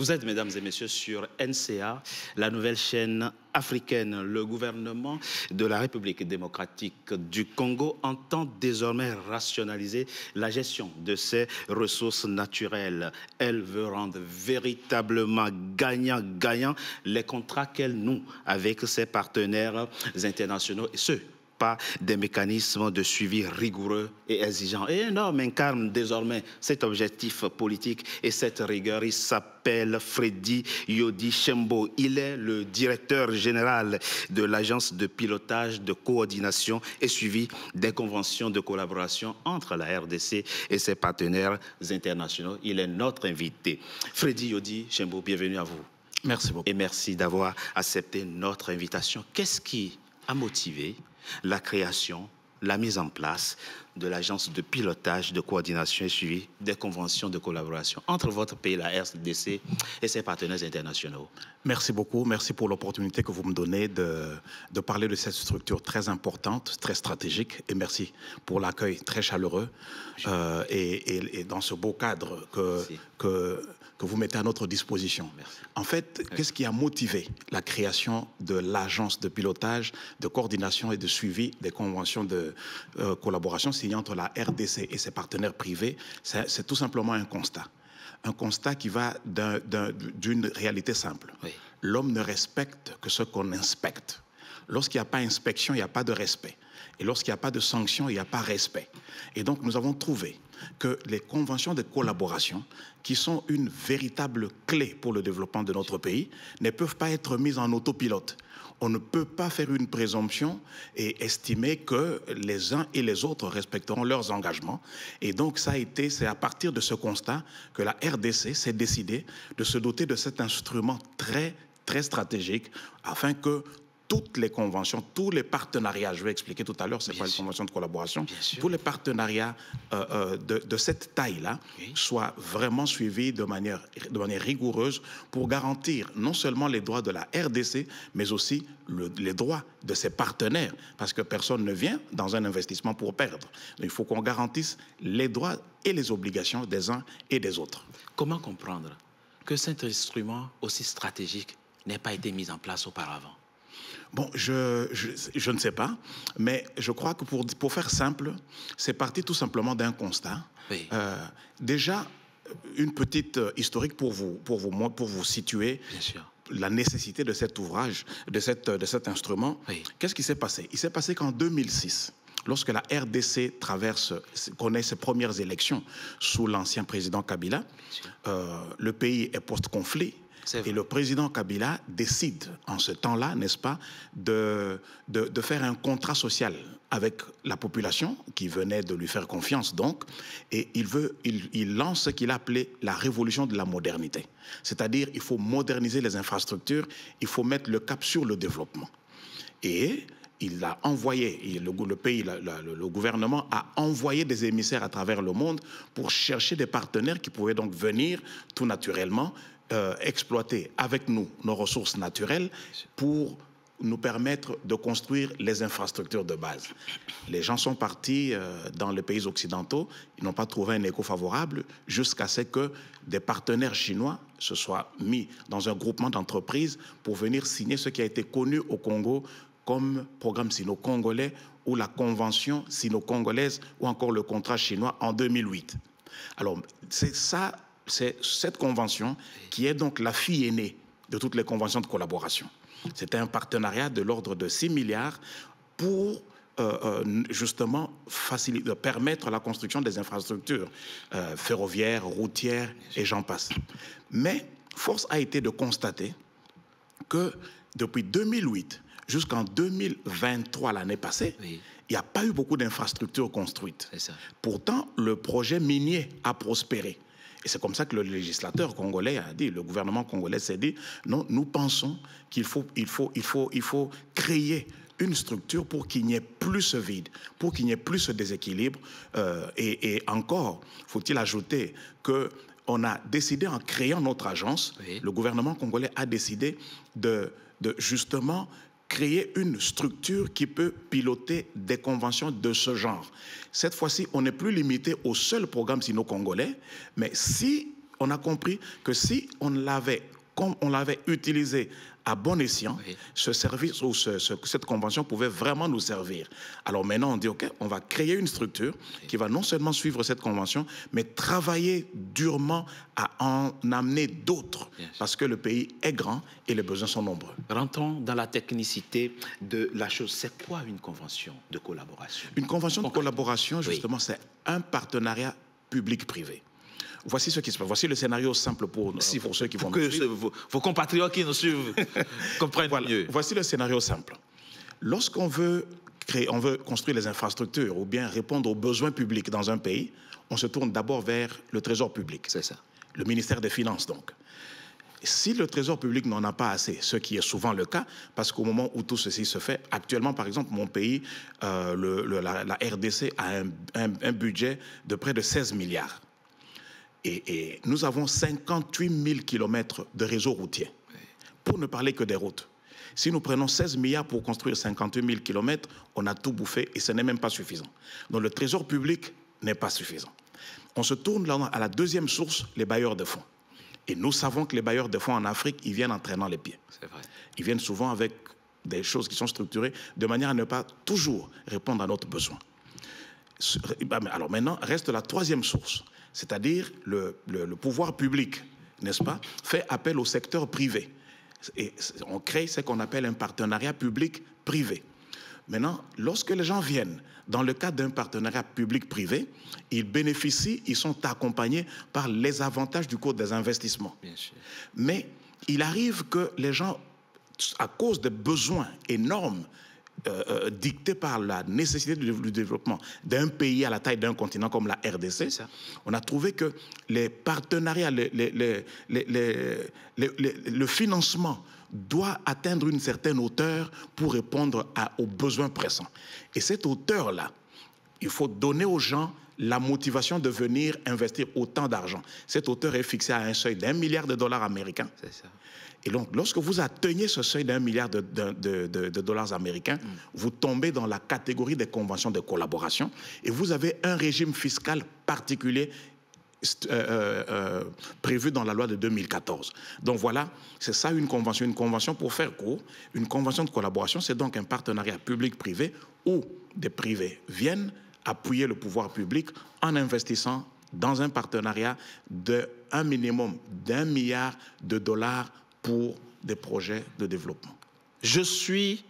Vous êtes, mesdames et messieurs, sur NCA, la nouvelle chaîne africaine. Le gouvernement de la République démocratique du Congo entend désormais rationaliser la gestion de ses ressources naturelles. Elle veut rendre véritablement gagnant-gagnant les contrats qu'elle noue avec ses partenaires internationaux et ceux pas des mécanismes de suivi rigoureux et exigeants. Et un homme incarne désormais cet objectif politique et cette rigueur. Il s'appelle Freddy Yodi Shembo. Il est le directeur général de l'agence de pilotage, de coordination et suivi des conventions de collaboration entre la RDC et ses partenaires internationaux. Il est notre invité. Freddy Yodi Shembo, bienvenue à vous. Merci beaucoup. Et merci d'avoir accepté notre invitation. Qu'est-ce qui a motivé la création, la mise en place de l'agence de pilotage, de coordination et suivi des conventions de collaboration entre votre pays, la RDC, et ses partenaires internationaux? Merci beaucoup. Merci pour l'opportunité que vous me donnez de parler de cette structure très importante, très stratégique. Et merci pour l'accueil très chaleureux et dans ce beau cadre que vous mettez à notre disposition. Merci. En fait, qu'est-ce qui a motivé la création de l'agence de pilotage, de coordination et de suivi des conventions de collaboration signées entre la RDC et ses partenaires privés? C'est tout simplement un constat. Un constat qui va d'une réalité simple. Oui. L'homme ne respecte que ce qu'on inspecte. Lorsqu'il n'y a pas inspection, il n'y a pas de respect. Et lorsqu'il n'y a pas de sanction, il n'y a pas respect. Et donc, nous avons trouvé que les conventions de collaboration, qui sont une véritable clé pour le développement de notre pays, ne peuvent pas être mises en autopilote. On ne peut pas faire une présomption et estimer que les uns et les autres respecteront leurs engagements. Et donc, c'est à partir de ce constat que la RDC s'est décidée de se doter de cet instrument très, très stratégique afin que toutes les conventions, tous les partenariats, je vais expliquer tout à l'heure, c'est pas une convention de collaboration, tous les partenariats de cette taille-là soient vraiment suivis de manière rigoureuse pour garantir non seulement les droits de la RDC, mais aussi les droits de ses partenaires, parce que personne ne vient dans un investissement pour perdre. Donc, il faut qu'on garantisse les droits et les obligations des uns et des autres. Comment comprendre que cet instrument aussi stratégique n'ait pas été mis en place auparavant? Bon, je ne sais pas, mais je crois que pour faire simple, c'est parti tout simplement d'un constat. Oui. Déjà, une petite historique pour vous situer. Bien sûr. La nécessité de cet ouvrage, de cet instrument. Oui. Qu'est-ce qui s'est passé? Il s'est passé qu'en 2006, lorsque la RDC connaît ses premières élections sous l'ancien président Kabila, le pays est post-conflit. Et le président Kabila décide en ce temps-là, n'est-ce pas, de faire un contrat social avec la population qui venait de lui faire confiance donc, et il lance ce qu'il a appelé la révolution de la modernité. C'est-à-dire il faut moderniser les infrastructures, il faut mettre le cap sur le développement. Et il a envoyé, le gouvernement a envoyé des émissaires à travers le monde pour chercher des partenaires qui pouvaient donc venir tout naturellement exploiter avec nous nos ressources naturelles pour nous permettre de construire les infrastructures de base. Les gens sont partis dans les pays occidentaux, ils n'ont pas trouvé un écho favorable jusqu'à ce que des partenaires chinois se soient mis dans un groupement d'entreprises pour venir signer ce qui a été connu au Congo comme programme sino-congolais ou la convention sino-congolaise ou encore le contrat chinois en 2008. Alors, c'est cette convention qui est donc la fille aînée de toutes les conventions de collaboration. C'était un partenariat de l'ordre de 6 milliards pour justement permettre la construction des infrastructures ferroviaires, routières et j'en passe. Mais force a été de constater que depuis 2008 jusqu'en 2023, l'année passée, il n'y a pas eu beaucoup d'infrastructures construites. Pourtant, le projet minier a prospéré. Et c'est comme ça que le législateur congolais a dit, le gouvernement congolais s'est dit, non, nous pensons qu'il faut créer une structure pour qu'il n'y ait plus ce vide, pour qu'il n'y ait plus ce déséquilibre. Et encore, faut-il ajouter qu'on a décidé, en créant notre agence, le gouvernement congolais a décidé de justement créer une structure qui peut piloter des conventions de ce genre. Cette fois-ci, on n'est plus limité au seul programme sino-congolais, mais si on a compris que si on l'avait utilisé à bon escient, oui, ce service ou cette convention pouvait vraiment nous servir. Alors maintenant, on dit, OK, on va créer une structure, oui, qui va non seulement suivre cette convention, mais travailler durement à en amener d'autres, parce que le pays est grand et les besoins sont nombreux. Rentrons dans la technicité de la chose. C'est quoi une convention de collaboration? Une convention de collaboration, justement, oui, c'est un partenariat public-privé. Voici ce qui se passe. Voici le scénario simple pour ceux qui vont nous suivre. Vos compatriotes qui nous suivent comprennent mieux. Voici le scénario simple. Lorsqu'on veut construire les infrastructures ou bien répondre aux besoins publics dans un pays, on se tourne d'abord vers le Trésor public. C'est ça. Le ministère des Finances, donc. Si le Trésor public n'en a pas assez, ce qui est souvent le cas, parce qu'au moment où tout ceci se fait, actuellement, par exemple, mon pays, la RDC a un budget de près de 16 milliards. Et nous avons 58 000 kilomètres de réseau routier, pour ne parler que des routes. Si nous prenons 16 milliards pour construire 58 000 kilomètres, on a tout bouffé et ce n'est même pas suffisant. Donc le trésor public n'est pas suffisant. On se tourne là à la deuxième source, les bailleurs de fonds. Et nous savons que les bailleurs de fonds en Afrique, ils viennent en traînant les pieds. C'est vrai. Ils viennent souvent avec des choses qui sont structurées de manière à ne pas toujours répondre à notre besoin. Alors maintenant, reste la troisième source, c'est-à-dire le pouvoir public, n'est-ce pas, fait appel au secteur privé. Et on crée ce qu'on appelle un partenariat public-privé. Maintenant, lorsque les gens viennent dans le cadre d'un partenariat public-privé, ils bénéficient, ils sont accompagnés par les avantages du cours des investissements. Bien sûr. Mais il arrive que les gens, à cause des besoins énormes dictés par la nécessité du développement d'un pays à la taille d'un continent comme la RDC, on a trouvé que les partenariats, le financement doit atteindre une certaine hauteur pour répondre aux besoins pressants. Et cette hauteur-là, il faut donner aux gens la motivation de venir investir autant d'argent. Cette hauteur est fixée à un seuil d'1 milliard de dollars américains. C'est ça. Et donc, lorsque vous atteignez ce seuil d'1 milliard de dollars américains, vous tombez dans la catégorie des conventions de collaboration et vous avez un régime fiscal particulier prévu dans la loi de 2014. Donc voilà, c'est ça une convention. Une convention, pour faire court, une convention de collaboration, c'est donc un partenariat public-privé où des privés viennent appuyer le pouvoir public en investissant dans un partenariat d'un minimum d'1 milliard de dollars pour des projets de développement. Je suis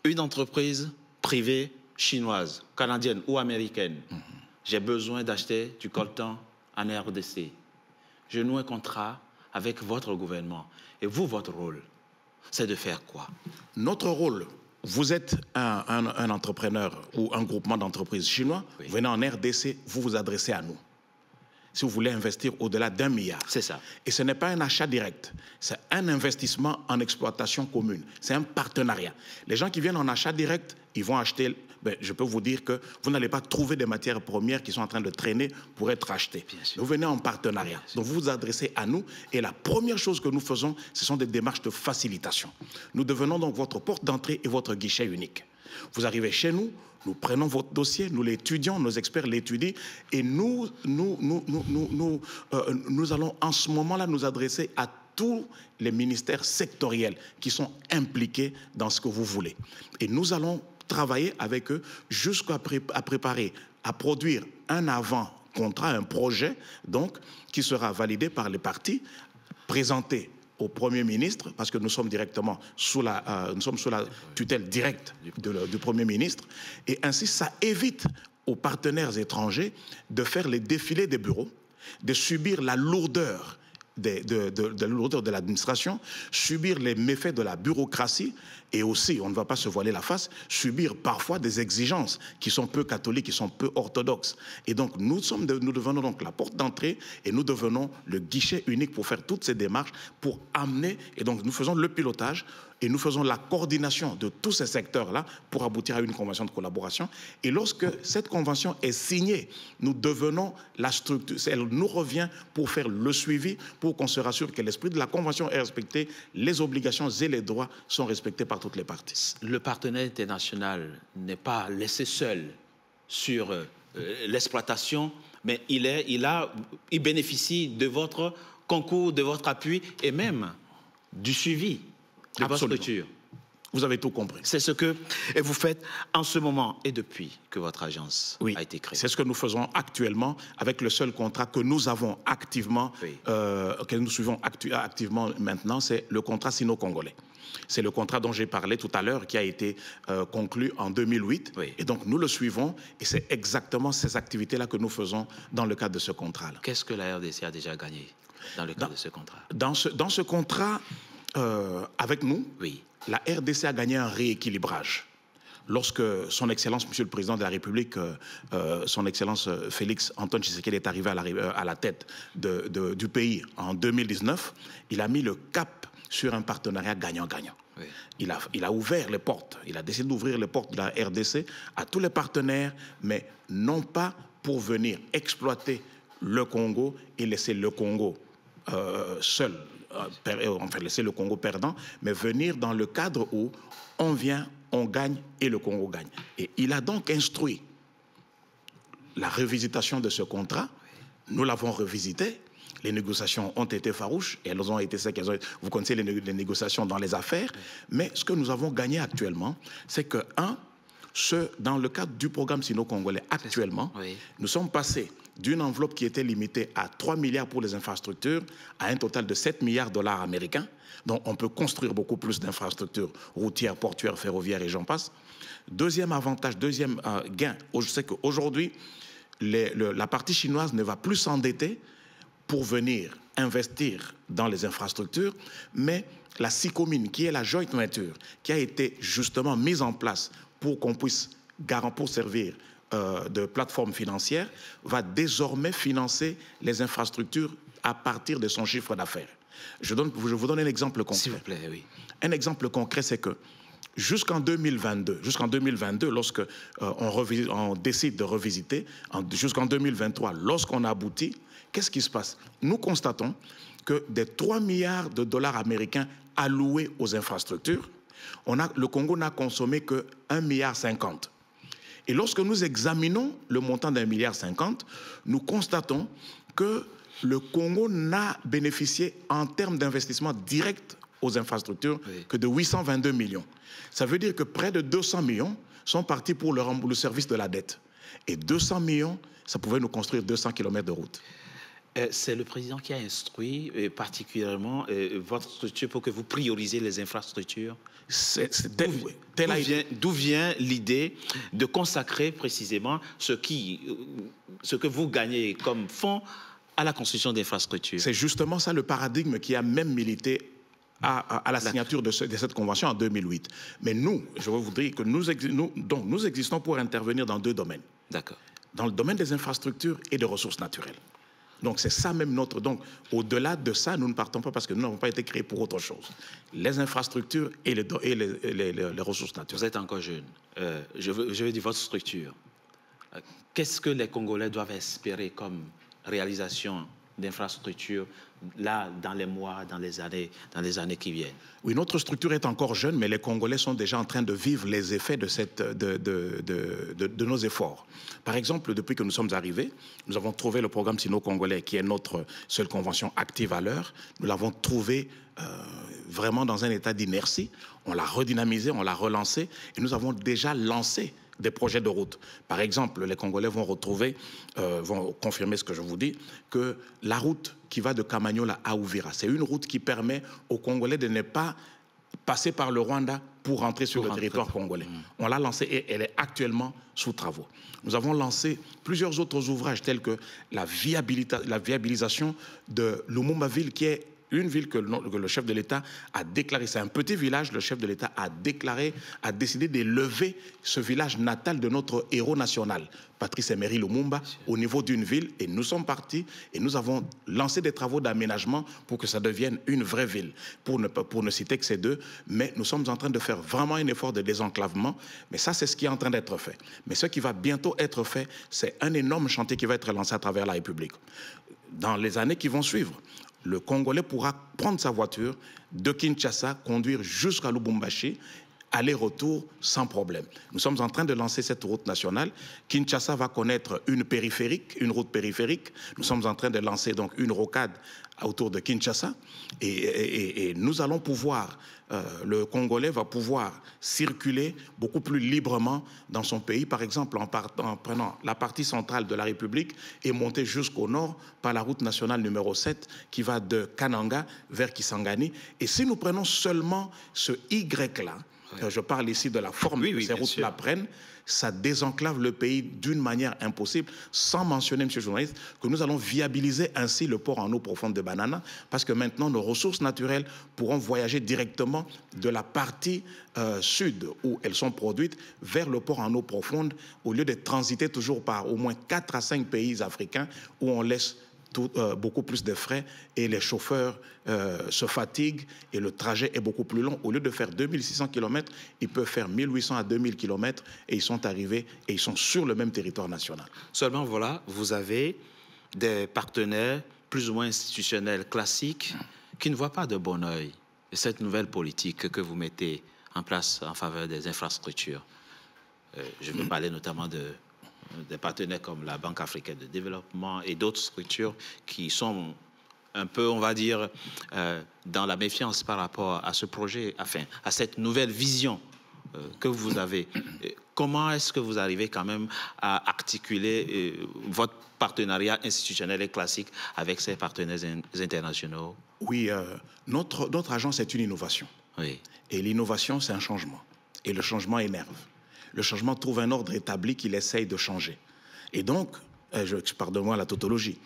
une entreprise privée chinoise, canadienne ou américaine. J'ai besoin d'acheter du coltan en RDC. Je noue un contrat avec votre gouvernement. Et vous, votre rôle, c'est de faire quoi? Notre rôle, vous êtes un entrepreneur ou un groupement d'entreprises chinois, oui, vous venez en RDC, vous vous adressez à nous. Si vous voulez investir au-delà d'1 milliard. C'est ça. Et ce n'est pas un achat direct, c'est un investissement en exploitation commune. C'est un partenariat. Les gens qui viennent en achat direct, ils vont acheter... je peux vous dire que vous n'allez pas trouver des matières premières qui sont en train de traîner pour être achetées. Vous venez en partenariat. Donc vous vous adressez à nous et la première chose que nous faisons, ce sont des démarches de facilitation. Nous devenons donc votre porte d'entrée et votre guichet unique. Vous arrivez chez nous, nous prenons votre dossier, nous l'étudions, nos experts l'étudient et nous allons en ce moment-là nous adresser à tous les ministères sectoriels qui sont impliqués dans ce que vous voulez. Et nous allons travailler avec eux jusqu'à préparer, à produire un avant-contrat, un projet, donc, qui sera validé par les parties, présenté au Premier ministre, parce que nous sommes directement sous la tutelle directe du Premier ministre, et ainsi ça évite aux partenaires étrangers de faire les défilés des bureaux, de subir la lourdeur de l'administration, subir les méfaits de la bureaucratie et aussi, on ne va pas se voiler la face, subir parfois des exigences qui sont peu catholiques, qui sont peu orthodoxes. Et donc, nous devenons donc la porte d'entrée et nous devenons le guichet unique pour faire toutes ces démarches, pour amener, et donc nous faisons le pilotage et nous faisons la coordination de tous ces secteurs-là pour aboutir à une convention de collaboration. Et lorsque cette convention est signée, nous devenons la structure. Elle nous revient pour faire le suivi, pour qu'on se rassure que l'esprit de la convention est respecté, les obligations et les droits sont respectés par toutes les parties. Le partenaire international n'est pas laissé seul sur l'exploitation, mais il bénéficie de votre concours de votre appui et même du suivi de votre structure. Vous avez tout compris. C'est ce que vous faites en ce moment et depuis que votre agence a été créée. C'est ce que nous faisons actuellement avec le seul contrat que nous avons activement, que nous suivons activement maintenant, c'est le contrat sino-congolais. C'est le contrat dont j'ai parlé tout à l'heure qui a été conclu en 2008. Et donc nous le suivons et c'est exactement ces activités-là que nous faisons dans le cadre de ce contrat-là. Qu'est-ce que la RDC a déjà gagné dans le cadre de ce contrat? Dans ce contrat, avec nous, la RDC a gagné un rééquilibrage. Lorsque son Excellence, Monsieur le Président de la République, son Excellence Félix Antoine Tshisekedi est arrivé à la tête du pays en 2019, il a mis le cap sur un partenariat gagnant-gagnant. Il a ouvert les portes, il a décidé d'ouvrir les portes de la RDC à tous les partenaires, mais non pas pour venir exploiter le Congo et laisser le Congo seul, enfin laisser le Congo perdant, mais venir dans le cadre où on vient, on gagne et le Congo gagne. Et il a donc instruit la revisitation de ce contrat. Nous l'avons revisité. Les négociations ont été farouches et elles ont été celles qu'elles ont été. Vous connaissez les négociations dans les affaires. Mais ce que nous avons gagné actuellement, c'est que, dans le cadre du programme sino-congolais actuellement, nous sommes passés d'une enveloppe qui était limitée à 3 milliards pour les infrastructures à un total de 7 milliards de dollars américains. Donc on peut construire beaucoup plus d'infrastructures routières, portuaires, ferroviaires et j'en passe. Deuxième avantage, deuxième gain, je sais qu'aujourd'hui, la partie chinoise ne va plus s'endetter pour venir investir dans les infrastructures, mais la SICOMIN, qui est la joint venture, qui a été justement mise en place pour qu'on puisse servir de plateforme financière, va désormais financer les infrastructures à partir de son chiffre d'affaires. Je vous donne un exemple concret. S'il vous plaît, oui. Un exemple concret, c'est que jusqu'en 2022, lorsque on décide de revisiter, jusqu'en 2023, lorsqu'on aboutit, qu'est-ce qui se passe? Nous constatons que des 3 milliards de dollars américains alloués aux infrastructures, le Congo n'a consommé que 1,50 milliard. Et lorsque nous examinons le montant d'1,50 milliard, nous constatons que le Congo n'a bénéficié en termes d'investissement direct aux infrastructures que de 822 millions. Ça veut dire que près de 200 millions sont partis pour le service de la dette. Et 200 millions, ça pouvait nous construire 200 km de route. C'est le président qui a instruit particulièrement votre structure pour que vous priorisez les infrastructures. D'où vient l'idée de consacrer précisément ce que vous gagnez comme fonds à la construction d'infrastructures? C'est justement ça le paradigme qui a même milité à la signature de cette convention en 2008. Mais nous, je veux vous dire que nous existons pour intervenir dans 2 domaines. D'accord. Dans le domaine des infrastructures et des ressources naturelles. Donc c'est ça même notre... Donc au-delà de ça, nous ne partons pas parce que nous n'avons pas été créés pour autre chose. Les infrastructures et les ressources naturelles. Vous êtes encore jeune. Je veux dire votre structure. Qu'est-ce que les Congolais doivent espérer comme réalisation d'infrastructures là, dans les mois, dans les années qui viennent? Oui, notre structure est encore jeune, mais les Congolais sont déjà en train de vivre les effets de nos efforts. Par exemple, depuis que nous sommes arrivés, nous avons trouvé le programme sino-congolais, qui est notre seule convention active à l'heure. Nous l'avons trouvé vraiment dans un état d'inertie. On l'a redynamisé, on l'a relancé, et nous avons déjà lancé des projets de route. Par exemple, les Congolais vont confirmer ce que je vous dis, que la route qui va de Kamanyola à Uvira, c'est une route qui permet aux Congolais de ne pas passer par le Rwanda pour rentrer sur le territoire congolais. On l'a lancée et elle est actuellement sous travaux. Nous avons lancé plusieurs autres ouvrages tels que la viabilisation de Lumumba-Ville, qui est une ville que le chef de l'État a déclaré. C'est un petit village, le chef de l'État a décidé d'élever ce village natal de notre héros national, Patrice Emery Lumumba, au niveau d'une ville. Et nous sommes partis et nous avons lancé des travaux d'aménagement pour que ça devienne une vraie ville. Pour ne citer que ces 2, mais nous sommes en train de faire vraiment un effort de désenclavement. Mais ça, c'est ce qui est en train d'être fait. Mais ce qui va bientôt être fait, c'est un énorme chantier qui va être lancé à travers la République. Dans les années qui vont suivre, le Congolais pourra prendre sa voiture de Kinshasa, conduire jusqu'à Lubumbashi, aller-retour sans problème. Nous sommes en train de lancer cette route nationale. Kinshasa va connaître une route périphérique. Nous sommes en train de lancer donc une rocade autour de Kinshasa. Et nous allons pouvoir, le Congolais va pouvoir circuler beaucoup plus librement dans son pays, par exemple en prenant la partie centrale de la République et monter jusqu'au nord par la route nationale numéro 7 qui va de Kananga vers Kisangani. Et si nous prenons seulement ce Y-là, je parle ici de la forme que ces routes-là prennent, ça désenclave le pays d'une manière impossible, sans mentionner, monsieur le journaliste, que nous allons viabiliser ainsi le port en eau profonde de Banana, parce que maintenant, nos ressources naturelles pourront voyager directement de la partie sud, où elles sont produites, vers le port en eau profonde, au lieu de transiter toujours par au moins 4 à 5 pays africains, où on laisse beaucoup plus de frais et les chauffeurs se fatiguent et le trajet est beaucoup plus long. Au lieu de faire 2600 km, ils peuvent faire 1800 à 2000 km et ils sont arrivés et ils sont sur le même territoire national. Seulement, voilà, vous avez des partenaires plus ou moins institutionnels classiques qui ne voient pas de bon œil cette nouvelle politique que vous mettez en place en faveur des infrastructures. Je veux parler notamment des partenaires comme la Banque africaine de développement et d'autres structures qui sont un peu, on va dire, dans la méfiance par rapport à ce projet, enfin, à cette nouvelle vision que vous avez. Comment est-ce que vous arrivez quand même à articuler votre partenariat institutionnel et classique avec ces partenaires internationaux? Oui, notre agence est une innovation. Oui. Et l'innovation, c'est un changement. Et le changement énerve. Le changement trouve un ordre établi qu'il essaye de changer. Et donc, pardonne-moi la tautologie,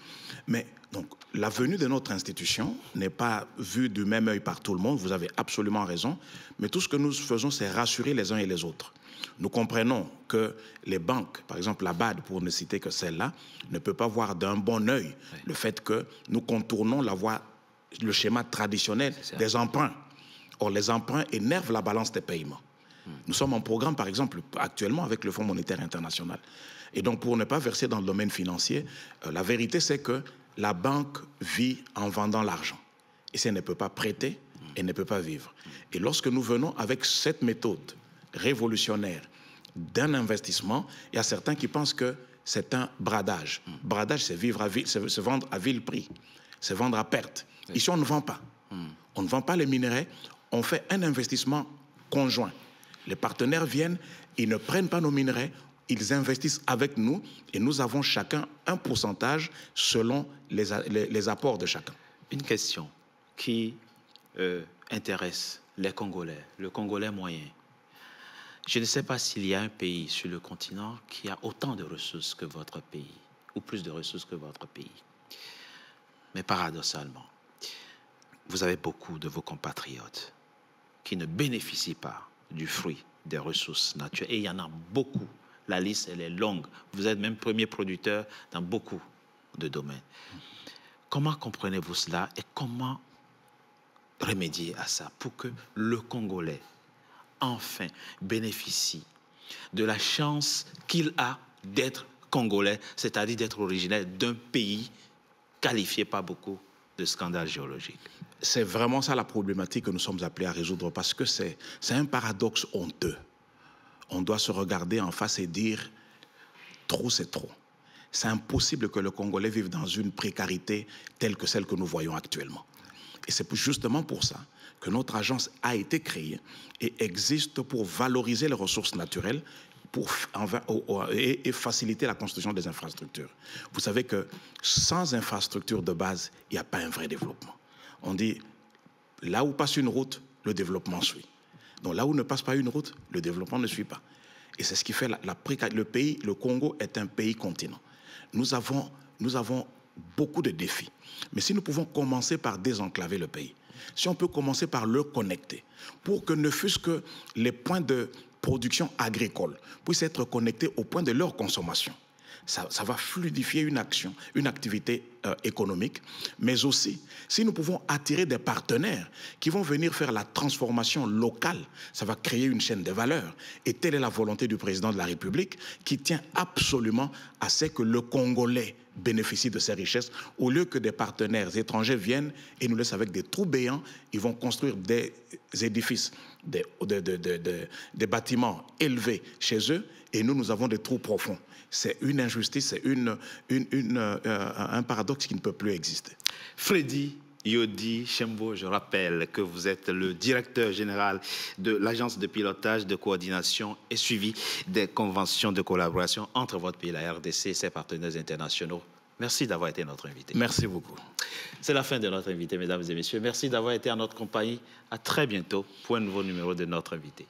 mais donc, la venue de notre institution n'est pas vue du même œil par tout le monde, vous avez absolument raison, mais tout ce que nous faisons, c'est rassurer les uns et les autres. Nous comprenons que les banques, par exemple la BAD, pour ne citer que celle-là, ne peut pas voir d'un bon œil le fait que nous contournons le schéma traditionnel des emprunts. Or, les emprunts énervent la balance des paiements. Nous sommes en programme, par exemple, actuellement avec le Fonds monétaire international. Et donc, pour ne pas verser dans le domaine financier, la vérité, c'est que la banque vit en vendant l'argent. Et si elle ne peut pas prêter, elle ne peut pas vivre. Et lorsque nous venons avec cette méthode révolutionnaire d'un investissement, il y a certains qui pensent que c'est un bradage. Bradage, c'est se vendre à vil prix, c'est vendre à perte. Ici, on ne vend pas. On ne vend pas les minerais, on fait un investissement conjoint. Les partenaires viennent, ils ne prennent pas nos minerais, ils investissent avec nous et nous avons chacun un pourcentage selon les apports de chacun. Une question qui intéresse les Congolais, le Congolais moyen. Je ne sais pas s'il y a un pays sur le continent qui a autant de ressources que votre pays, ou plus de ressources que votre pays. Mais paradoxalement, vous avez beaucoup de vos compatriotes qui ne bénéficient pas du fruit des ressources naturelles. Et il y en a beaucoup. La liste, elle est longue. Vous êtes même premier producteur dans beaucoup de domaines. Comment comprenez-vous cela et comment remédier à ça pour que le Congolais, enfin, bénéficie de la chance qu'il a d'être Congolais, c'est-à-dire d'être originaire d'un pays qualifié par beaucoup de scandales géologiques? C'est vraiment ça la problématique que nous sommes appelés à résoudre parce que c'est un paradoxe honteux. On doit se regarder en face et dire « trop, c'est trop ». C'est impossible que le Congolais vive dans une précarité telle que celle que nous voyons actuellement. Et c'est justement pour ça que notre agence a été créée et existe pour valoriser les ressources naturelles et faciliter la construction des infrastructures. Vous savez que sans infrastructure de base, il n'y a pas un vrai développement. On dit, là où passe une route, le développement suit. Donc là où ne passe pas une route, le développement ne suit pas. Et c'est ce qui fait le pays, le Congo est un pays continent. Nous avons beaucoup de défis. Mais si nous pouvons commencer par désenclaver le pays, si on peut commencer par le connecter, pour que ne fût-ce que les points de production agricole puissent être connectés aux points de leur consommation, ça va fluidifier une activité économique, mais aussi, si nous pouvons attirer des partenaires qui vont venir faire la transformation locale, ça va créer une chaîne de valeur. Et telle est la volonté du président de la République qui tient absolument à ce que le Congolais bénéficient de ces richesses. Au lieu que des partenaires étrangers viennent et nous laissent avec des trous béants, ils vont construire des édifices, des bâtiments élevés chez eux, et nous avons des trous profonds. C'est une injustice, c'est un paradoxe qui ne peut plus exister. Freddy Yodi Chembo, je rappelle que vous êtes le directeur général de l'agence de pilotage, de coordination et suivi des conventions de collaboration entre votre pays, la RDC, et ses partenaires internationaux. Merci d'avoir été notre invité. Merci beaucoup. C'est la fin de notre invité, mesdames et messieurs. Merci d'avoir été en notre compagnie. À très bientôt pour un nouveau numéro de notre invité.